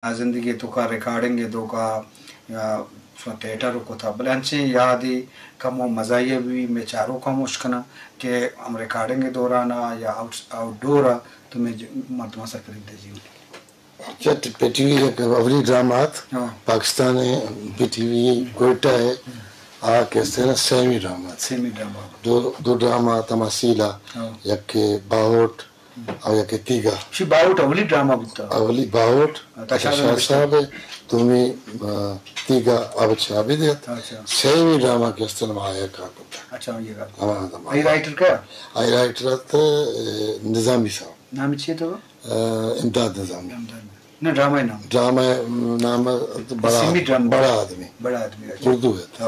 زندگی تو کا ریکارڈنگ دو کا سو تھیٹر کو تھا بلانچی یادی کم و مزاحیہ بھی میں چاروں کا مشکنا کہ ہم ریکارڈنگ دورانا یا آؤٹ ڈورا تو میں مردمہ سر کریں دیجیے اچھا پی ٹی وی اولی ڈرامات Pakistan P T V Quetta ہے کہتے ہیں سیمی ڈراما دو ڈراما تماثیلا یک باہوٹ اور یک تیگا شی باہوٹ اولی ڈراما بتا اولی باہوٹ شاہ صاحب ہے تمہیں تیگا عابد عابد ہے سیمی ڈراما کہتے ہیں آیا کا اچھا یہ گا آئی رائٹر کا آئی رائٹر نظامی صاحب نام چیئے تو امداد نظامی نہ ڈرامہ نام بڑا آدمی اردو ہے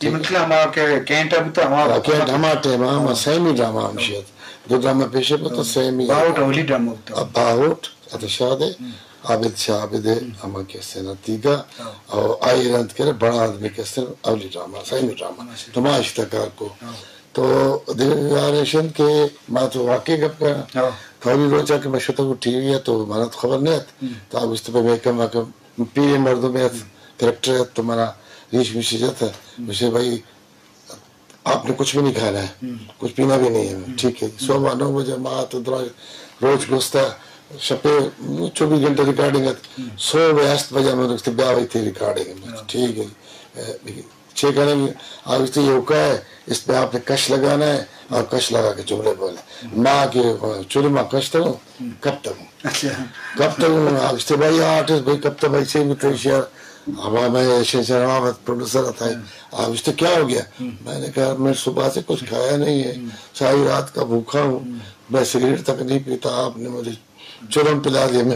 یہ مطلب ہمارا کینٹا بتا ہمارا ٹیم ہم سیمی ڈراما ہمشیت دو ڈراما پیشے بتا سیمی باہوٹ اولی ڈراما بتا باہوٹ اتشاد ہے عابد شاہ عابد ہے ہم کہتے ہیں تیگا اور آئی رنت کرے بڑا آدمی کہتے ہیں اولی ڈراما سیمی ڈراما نمائش تکار کو تو دیوارشن کے میں تو واقعی گپ کرنا تھوڑی روچا کہ میں شتا کو ٹی وی ہے تو مانا تو خبر نہیں ہے تو اب اس طرح میں کم پی مردوں میں کریکٹر ہے تمہارا ریش مشی جاتا ہے مجھے بھائی آپ نے کچھ بھی نہیں کھانا ہے کچھ پینا بھی نہیں ہے ٹھیک ہے 9 بجے ماں تو روز گھستا شپے 24 گھنٹے ریکارڈنگ ہے 100 بجے میں رکھتے بیاہ ہوئی تھی ریکارڈنگ ٹھیک ہے چھ کریں گے اب اس یہ ہوکا ہے اس پہ آپ نے کش لگانا ہے اور کش لگا کے جملے بولے ماں کے چوری ماں کش تک ہوں کب تک ہوں اب اس بھائی آرٹسٹ بھائی کب تک بھائی سے بھی شیئر ہوا میں پروڈیوسر تھا اب اس سے کیا ہو گیا میں نے کہا میں صبح سے کچھ کھایا نہیں ہے ساری رات کا بھوکا ہوں میں سگریٹ تک نہیں پیتا آپ نے مجھے چورم پلا دیا میں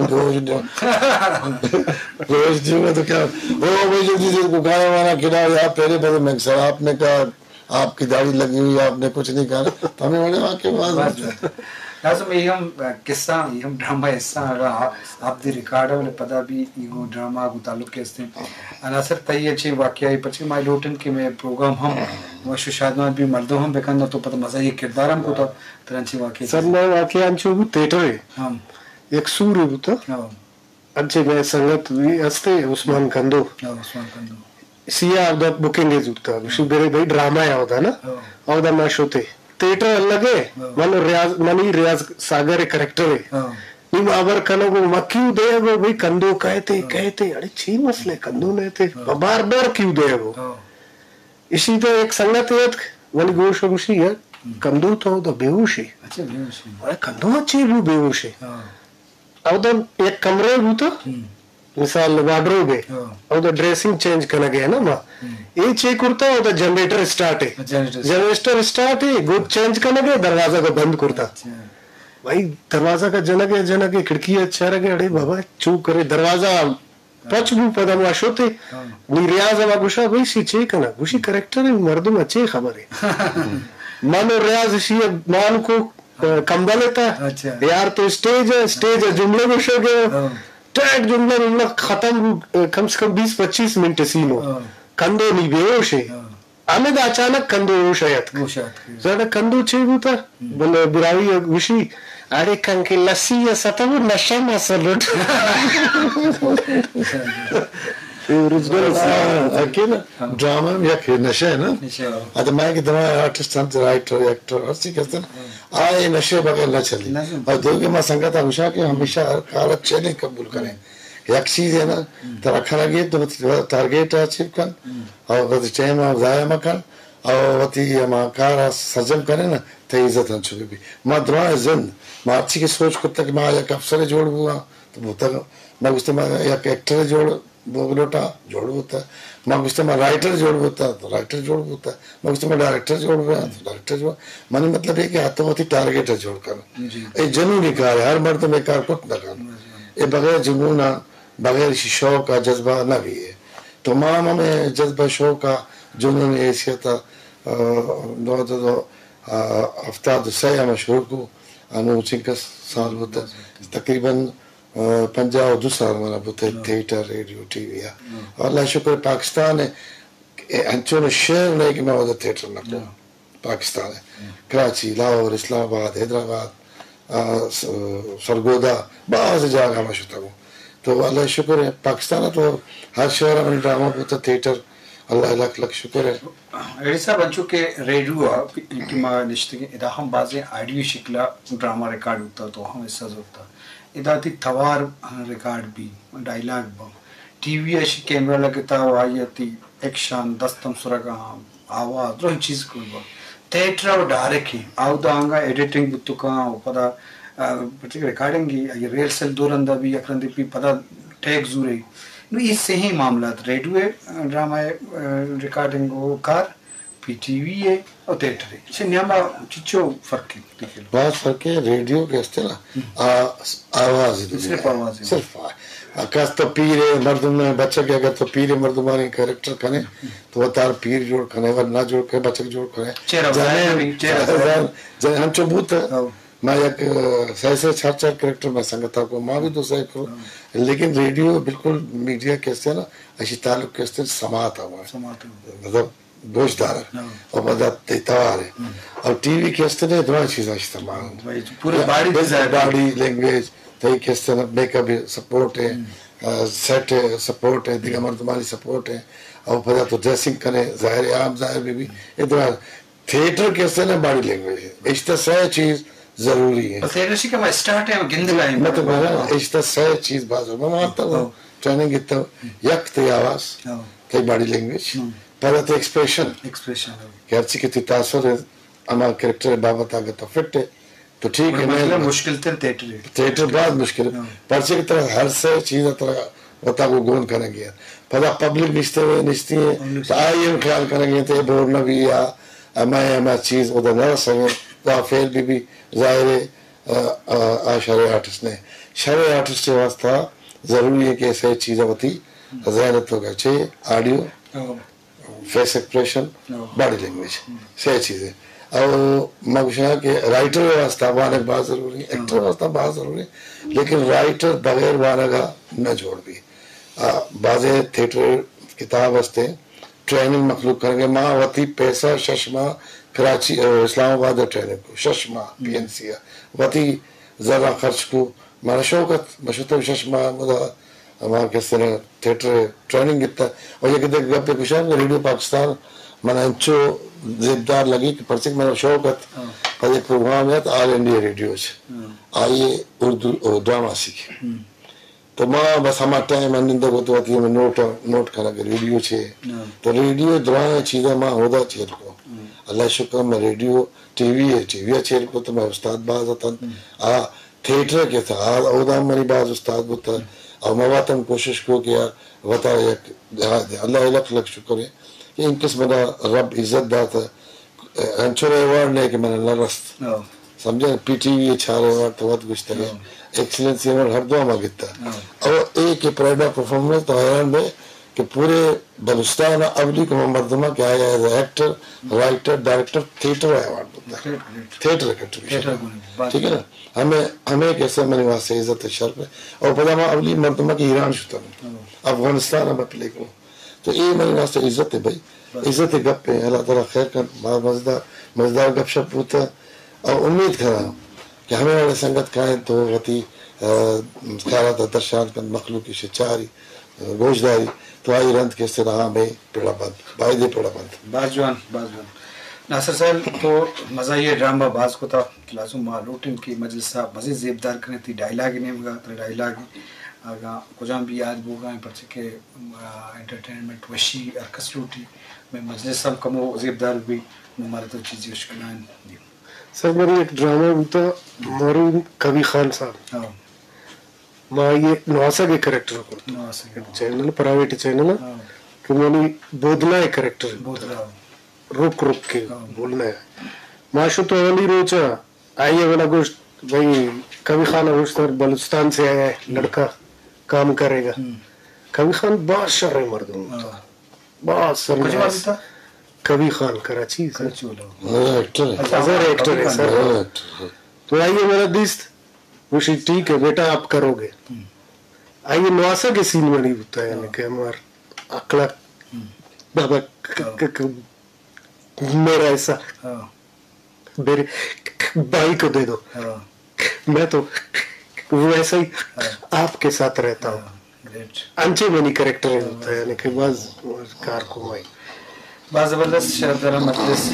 روز دوں گا تو کیا وہ کھانا وانا کھلا آپ پہلے بڑے میں سر آپ نے کہا آپ کی داڑھی لگی ہوئی آپ نے کچھ نہیں کہا تو ہمیں بڑے وہاں کے بعد لازم یہ قصہ یہ ڈرامہ حصہ آپ دی ریکارڈ والے پتہ بھی یہ ڈرامہ کو تعلق کیستے ہیں عناصر تئی اچھی واقعی پچھے مائی لوٹن کے میں پروگرام ہم وشو شادمان بھی مردوں ہم بکن تو پتہ مزہ یہ کردار ہم کو تو ترنچی واقعی سب میں واقعی انچو بھی تیٹر ہے ایک سور ہے بتا انچے میں سنگت بھی ہستے عثمان کندو سیاہ آف دا بکنگ ہے زودتا وشو بیرے بھائی ڈرامہ ہے ہوتا نا آف دا ماشو تے تیٹر الگ ہے منی ریاض ساگر کریکٹر ہے نیم آبر کنو کو مکیو دے وہ بھائی کندو کہتے اڑے چھی مسئلے کندو نے تھے بار بار کیوں دے وہ اسی تو ایک سنگت ہے ولی گوش گوشی ہے کندو تو دا بیہوش ہے کندو اچھی بھی بیہوش ہے اب تو ایک کمرے بھی تو مثال وارڈروب ہے اور تو ڈریسنگ چینج کرنا گیا نا ماں یہ چیک کرتا ہے تو جنریٹر سٹارٹ ہے جنریٹر سٹارٹ ہے گوٹ چینج کرنا گیا دروازہ کو بند کرتا بھائی دروازہ کا جنگ کھڑکی اچھا رہے اڑے بابا چو کرے دروازہ پچ بھی پدا ہوا شوتے نی ریاض ہوا گوشا بھائی سی چیک کرنا گوشی کریکٹر ہے مردم اچھے خبر ہے مانو ریاض اسی مان کو کمبا لیتا یار تو اسٹیج ہے جملے میں شو گئے ٹیک جملہ ختم کم سے کم 20-25 منٹ سین ہو کندو نہیں بے ہوش ہے آمد اچانک کندو ہوش آیت زیادہ کندو چھے بھی تھا بلے براوی وشی آرے کنکے لسی یا ستا وہ نشہ مسل روٹ ڈرامہ میں یک نشہ ہے نا ادھا میں کہ دماغ آرٹسٹ ہم رائٹر ایکٹر ہر سی کہتے ہیں آئے نشے بغیر نہ چلی اور دو کہ میں سنگا تھا خوشا کہ ہمیشہ ہر کارت چیلنج قبول کریں یک چیز ہے نا تو رکھا لگی تو ٹارگیٹ اچیو کن اور وہ ٹائم ضائع مکن اور وتی ہم کار سرجم کریں نا تو عزت ہن چھوڑی بھی میں دعائیں زند میں اچھی کی سوچ کرتا کہ میں یک افسر جوڑ ہوا تو بہتا میں گوشتا میں یک ایکٹر جوڑ بوگلوٹا جوڑ ہوتا ہے میں گوشتا میں رائٹر جوڑ ہوتا ہے تو رائٹر جوڑ ہوتا ہے میں گوشتا میں ڈائریکٹر جوڑ ہوا تو ڈائریکٹر جوڑ منی مطلب ہے کہ ہاتھوں ہوتی ٹارگیٹر جوڑ کرنا یہ جنونی کار ہے ہر مرد میں کار کچھ نہ کرنا یہ بغیر جنون بغیر شوق کا جذبہ نہ بھی ہے تو ماں میں جذبہ شوق کا جنون حیثیت افتاد سیاح مشہور کو انو 5 سال ہوتا ہے تقریباً 52 سال مانا بوتے تھیٹر ریڈیو ٹی وی اور اللہ شکر پاکستان ہے انچوں نے شہر نہیں کہ میں وہاں تھیٹر نہ کروں پاکستان ہے کراچی لاہور اسلام آباد حیدرآباد سرگودا بعض جگہ میں شتا ہوں तो अल्लाह शुक्र है पाकिस्तान तो हर शहर में ड्रामा होता थिएटर अल्लाह लाख लाख शुक्र है ऐसा बच्चों के रेडियो कि मां निश्चित के इधर हम बाज़े ऑडियो शिकला ड्रामा रिकॉर्ड होता तो हम ऐसा होता इधर थी थवार रिकॉर्ड भी डायलॉग भी टीवी ऐसी कैमरा लगता हुआ थी एक्शन दस्तम सुरगा आवाज रोही चीज को थिएटर और डायरेक्ट ही आउदांगा एडिटिंग बुतुका पता रिकॉर्डिंग ये रेल सेल दूरंदा भी अकरंदी भी पता टैग जुरे ये सही मामला रेडियो ड्रामा रिकॉर्डिंग वो कार पी टीवी है और थिएटर है इसे नियमा चिचो फर्क है बहुत फर्क है रेडियो के इससे ना आवाज सिर्फ आकाश तो पीरे मर्दुम में बच्चे के अगर तो पीरे मर्दुमानी कैरेक्टर कने तो वो तार पीर जोड़ कने वर ना जोड़ के बच्चे जोड़ करे चेहरा हम चबूत मैं एक सही चार चार कैरेक्टर में संगता को माँ भी तो सही करो लेकिन रेडियो बिल्कुल मीडिया कैसे ना ऐसी ताल्लुक कैसे समाता हुआ मतलब गोशदार और मदद तैतार है और टीवी कैसे ने दोनों चीज़ें इस्तेमाल पूरे बॉडी लैंग्वेज तो कैसे ना मेकअप सपोर्ट है सेट है सपोर्ट है दिगमर तुम्हारी सपोर्ट है और पता तो ड्रेसिंग करे जाहिर आम जाहिर में भी इधर थिएटर कैसे ना बॉडी लैंग्वेज है इस तरह से चीज़ जरूरी है थिएटर सी का स्टार्ट है गिंदला है मैं तो बोला इस तरह से चीज़ बात है मैं मानता हूँ ट्रेनिंग इतना यक ते आवाज़ ते बॉडी लैंग्वेज पर ते एक्सप्रेशन कैसे कितनी तासर है हमारा कैरेक्टर बाबा ताकत तो फिट है तो ठीक है मैं मुश्किल थिएटर बहुत मुश्किल है पर्चे की तरह हर से चीज़ तरह बता को गोन करेंगे पता पब्लिक निश्चित है तो आई हम ख्याल करेंगे तो बोर न भी या मैं चीज़ उधर न सके तो फिर भी जाहिर है शरे आर्टिस्ट ने शरे आर्टिस्ट के वास्ता ज़रूरी है कि ऐसे चीज़ें होती जहनत होगा चाहिए audio face expression body language सही चीज़ें और मगशा के राइटर वास्ता वाने बहुत ज़रूरी है एक्टर वास्ता बहुत ज़रूरी है लेकिन राइटर बगैर वाने का न जोड़ भी बाज़े थिएटर किताब वास्ते ट्रेनिंग मखलूक करेंगे माँ वती पैसा शशमा कराची इस्लामाबाद ट्रेनिंग को शशमा PNC वती ज़रा खर्च को माना शौकत मशहूर शशमा मुदा हमारे कैसे ने थिएटर ट्रेनिंग कितना और ये कितने गप्पे कुछ है रेडियो पाकिस्तान मना इंचो ज़िद्दार लगी कि पर्चे मेरा शौकत पर एक प्रोग्राम है तो ऑल इंडिया रेडियो आइए उर्दू ड्रामा सीखे तो माँ बस हमारा टाइम अनिंदा को तो आती है मैं नोट करा के रेडियो छे तो रेडियो ड्रामा चीज़ें माँ होदा चेर को अल्लाह शुक्र मैं रेडियो टीवी चेर को तो मैं उस्ताद बाज होता थिएटर के था ओदा मनी बाज उस्ताद होता और मैं वातम कोशिश को किया बता एक अल्लाह लख लख शुक्र है कि इन किस्म का रब इज्जत दाता अंचोरे अवार्ड ने कि मैंने लरस्त समझे PTV छारे अवार्ड तो बहुत कुछ तरह एक्सीलेंसी अवार्ड हर दुआ मांगता और एक प्राइड परफॉर्मेंस तो हैरान में कि पूरे बलुस्तान अवली को मर्दमा क्या है actor writer director theatre award theatre ठीक है ना हमें कैसे मैंने वहाँ से इज्जत शर्फ है और पता मैं अवली मर्दमा की ईरान शुता अफगानिस्तान में प्ले को तो ये मेरे वास्ते इज्जत है भाई इज्जत है गप है अल्लाह ताला खैर कर मज़ेदार गपशप होता और उम्मीद करा कि हमें वाले संगत खाएं तो वती खारा था दर्शान कर मखलूक की शिचारी गोशदारी तो आई रंत के से रहा भाई पेड़ा बंद भाई दे पेड़ा बंद बाजवान नासिर साहब तो मज़ा ये ड्रामा बाज को था क्लासों में रूटीन की मजलिस मज़े ज़ेबदार करने थी डायलॉग नहीं मगा तो डायलॉग आगा कुछ भी याद बोगा पर्चे के एंटरटेनमेंट वशी अरकस लूटी मैं मजलिस सब कमो ज़ेबदार भी हमारे तो चीज़ें उश्कनान दी सर मेरी एक ड्रामा तो मरूम कवि खान साहब माँ ये नवासा के कैरेक्टर को चैनल प्राइवेट चैनल कि मैंने बोधना है कैरेक्टर रुक के बोलना है माशु तो अवली रोचा आइए वाला गोश्त भाई कवि खान अवस्तर बलुचिस्तान से आया है लड़का काम करेगा कवि खान बहुत शर है मर्द बहुत सर कवि खान कराची एक्टर है सर तो आइए मेरा दोस्त मुझे ठीक है बेटा आप करोगे आइए नवासा के सीन में नहीं होता है कि हमारा अकला बाबा मेरा ऐसा मेरे भाई को दे दो मैं तो वो ऐसा ही आपके साथ रहता हूँ ग्रेट अंचे मनी करेक्टर होता है यानी कि बाज कार को बाज़ ज़बरदस्त शहर मजलिस